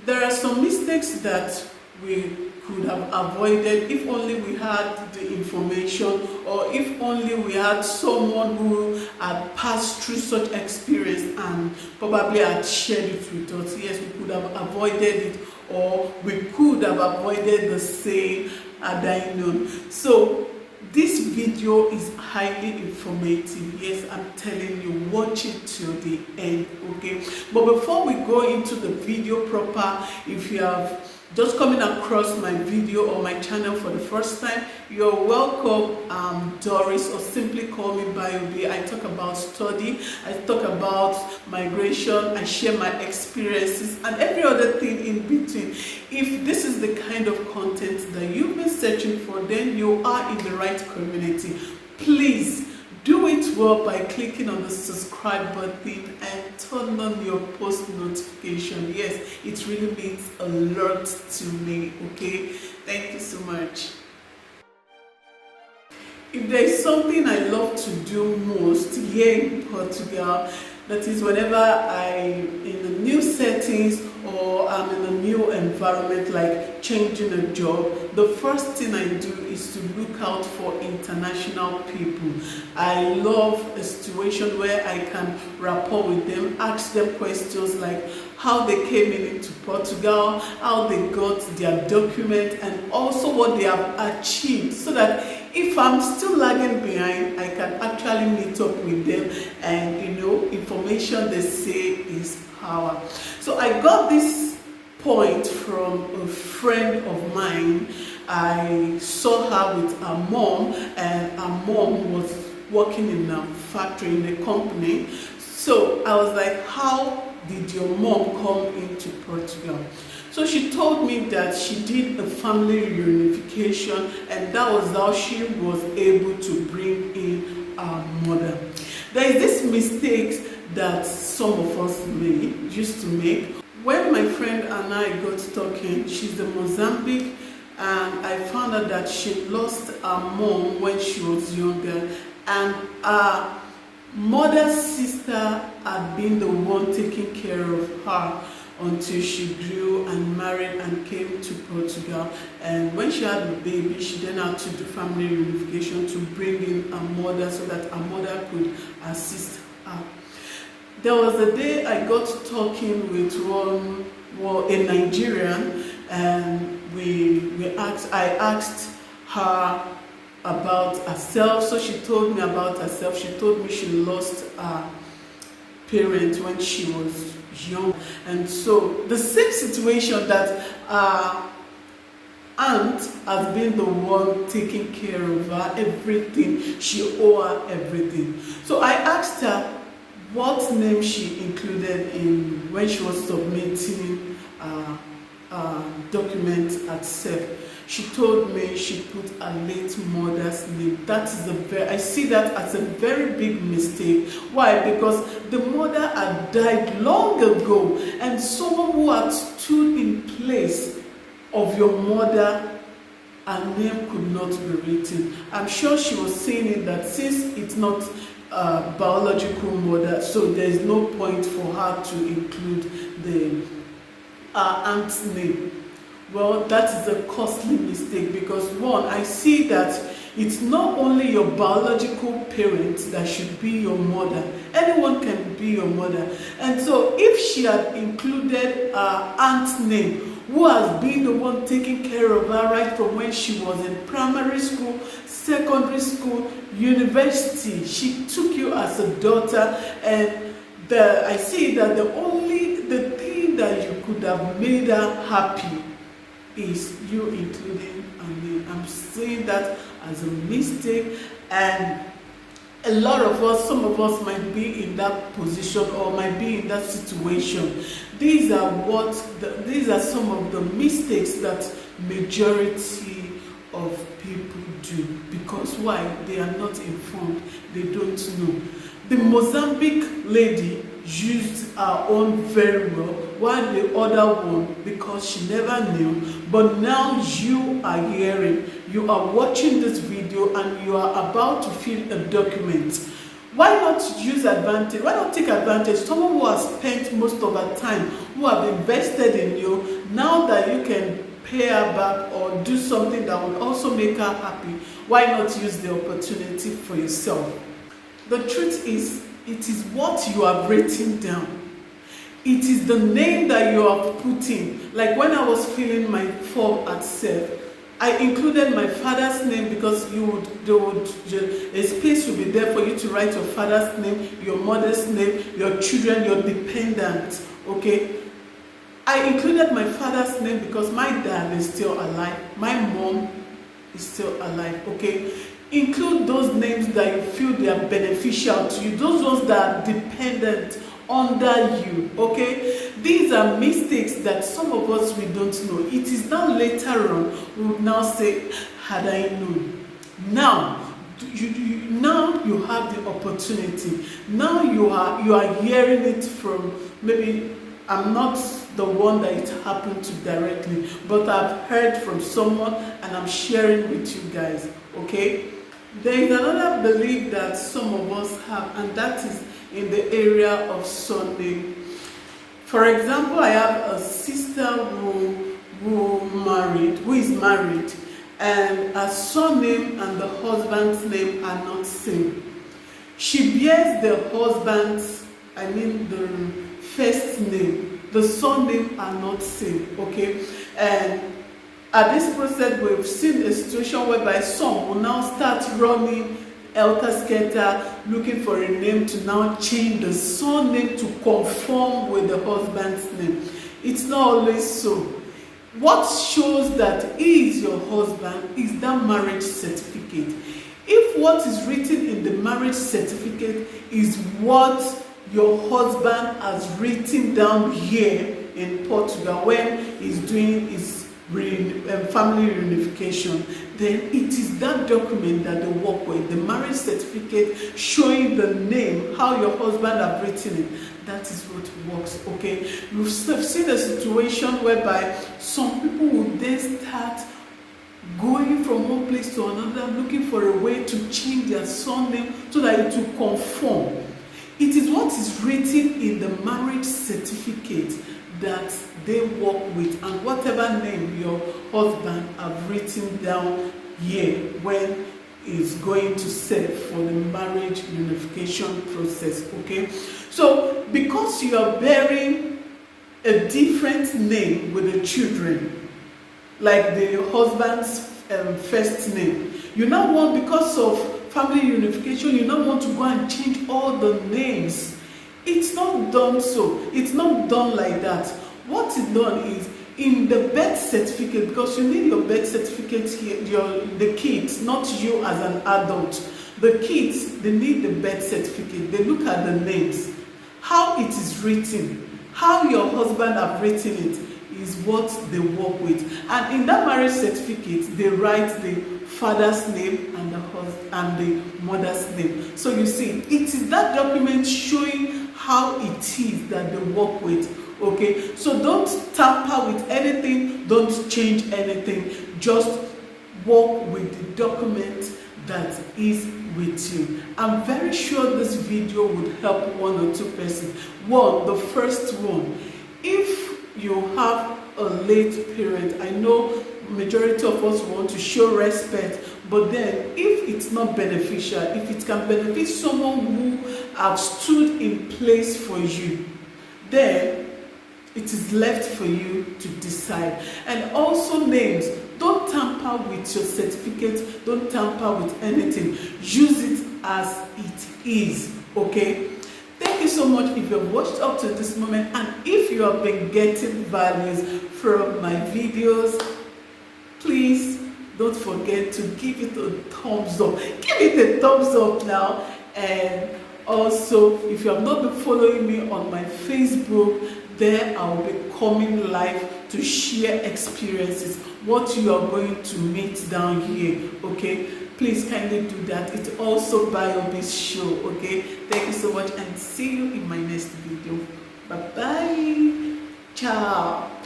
There are some mistakes that we could have avoided if only we had the information, or if only we had someone who had passed through such experience and probably had shared it with us. Yes, we could have avoided it, or we could have avoided the same had I known. So this video is highly informative. Yes, I'm telling you, watch it till the end, okay? But before we go into the video proper, if you have just coming across my video or my channel for the first time, you're welcome. Doris, or simply call me bayoandobi. I talk about study, I talk about migration, I share my experiences and every other thing in between. If this is the kind of content that you've been searching for, then you are in the right community. Please do it well by clicking on the subscribe button and turn on your post notification. Yes, it really means a lot to me, okay? Thank you so much. If there is something I love to do most here in Portugal, that is whenever I'm in a new settings or I'm in a new environment, like changing a job, the first thing I do is to look out for international people. I love a situation where I can rapport with them, ask them questions like how they came into Portugal, how they got their document, and also what they have achieved, so that if I'm still lagging behind, I can actually meet up with them. And you know, information, they say, is power. So I got this point from a friend of mine. I saw her with her mom, and her mom was working in a factory, in a company. So I was like, how did your mom come into Portugal? So she told me that she did a family reunification, and that was how she was able to bring in our mother. There is this mistake that some of us used to make. When my friend and I got talking, she's in Mozambique, and I found out that she lost her mom when she was younger, and her mother's sister had been the one taking care of her until she grew and married and came to Portugal. And when she had a baby, she then had to do family reunification to bring in her mother so that her mother could assist her. There was a day I got talking with a Nigerian, and I asked her about herself. So she told me about herself. She told me she lost her parent when she was young, and so the same situation, that our aunt has been the one taking care of her, everything, she owed her everything. So I asked her what name she included in when she was submitting documents at SEP. She told me she put her late mother's name. That is I see that as a very big mistake. Why? Because the mother had died long ago, and someone who had stood in place of your mother, her name could not be written. I'm sure she was saying it that since it's not a biological mother, so there is no point for her to include the aunt's name. Well, that is a costly mistake, because one, I see that it's not only your biological parents that should be your mother. Anyone can be your mother. And so if she had included her aunt's name, who has been the one taking care of her right from when she was in primary school, secondary school, university, she took you as a daughter, and I see that the thing that you could have made her happy is you including her name. I'm saying that as a mistake, and a lot of us, some of us might be in that position or might be in that situation. These are some of the mistakes that majority of people do. Because why? They are not informed. They don't know. The Mozambique lady used her own very well, while the other one, because she never knew. But now you are hearing, you are watching this video, and you are about to fill a document. Why not use advantage? Why not take advantage? Someone who has spent most of her time, who have invested in you, now that you can pay her back or do something that will also make her happy, why not use the opportunity for yourself? The truth is, it is what you have written down. It is the name that you have put in. Like when I was filling my form at SEF, I included my father's name because a space will be there for you to write your father's name, your mother's name, your children, your dependents, okay? I included my father's name because my dad is still alive, my mom is still alive, okay? Include those names that you feel they are beneficial to you, those ones that are dependent under you, okay? These are mistakes that some of us, we don't know. It is now later on we will now say, had I known. Now you have the opportunity. Now you are hearing it from, maybe I'm not the one that it happened to directly, but I've heard from someone and I'm sharing with you guys, okay? There is another belief that some of us have, and that is in the area of surname. For example, I have a sister who is married, and her surname and the husband's name are not same. She bears the husband's, the first name. The surname are not same, okay? And at this process, we've seen a situation whereby some will now start running helter-skelter, looking for a name to now change the surname to conform with the husband's name. It's not always so. What shows that he is your husband is that marriage certificate. If what is written in the marriage certificate is what your husband has written down here in Portugal when he's doing his family reunification, then it is that document that they work with, the marriage certificate showing the name, how your husband have written it. That is what works, okay? We've seen a situation whereby some people will then start going from one place to another, looking for a way to change their surname so that it will conform. It is what is written in the marriage certificate that they work with, and whatever name your husband have written down here when is going to serve for the marriage unification process, okay? So because you are bearing a different name with the children, like the husband's first name, you now want, because of family unification, you now want to go and change all the names. It's not done so. It's not done like that. What is done is in the birth certificate, because you need your birth certificate here, the kids, not you as an adult. The kids, they need the birth certificate. They look at the names, how it is written, how your husband have written it is what they work with. And in that marriage certificate, they write the father's name and the mother's name. So you see, it is that document showing how it is that they work with. Okay, so don't tamper with anything, don't change anything, just work with the document that is with you. I'm very sure this video would help one or two persons. One, the first one, if you have a late parent, I know majority of us want to show respect, but then if it's not beneficial, if it can benefit someone who have stood in place for you, then it is left for you to decide. And also names, don't tamper with your certificate, don't tamper with anything. Use it as it is, okay? Thank you so much if you have watched up to this moment, and if you have been getting values from my videos, please don't forget to give it a thumbs up. Give it a thumbs up now. And also, if you have not been following me on my Facebook, there I will be coming live to share experiences, what you are going to meet down here, okay? Please kindly do that. It's also bayoandobi's show, okay? Thank you so much, and see you in my next video. Bye bye. Ciao.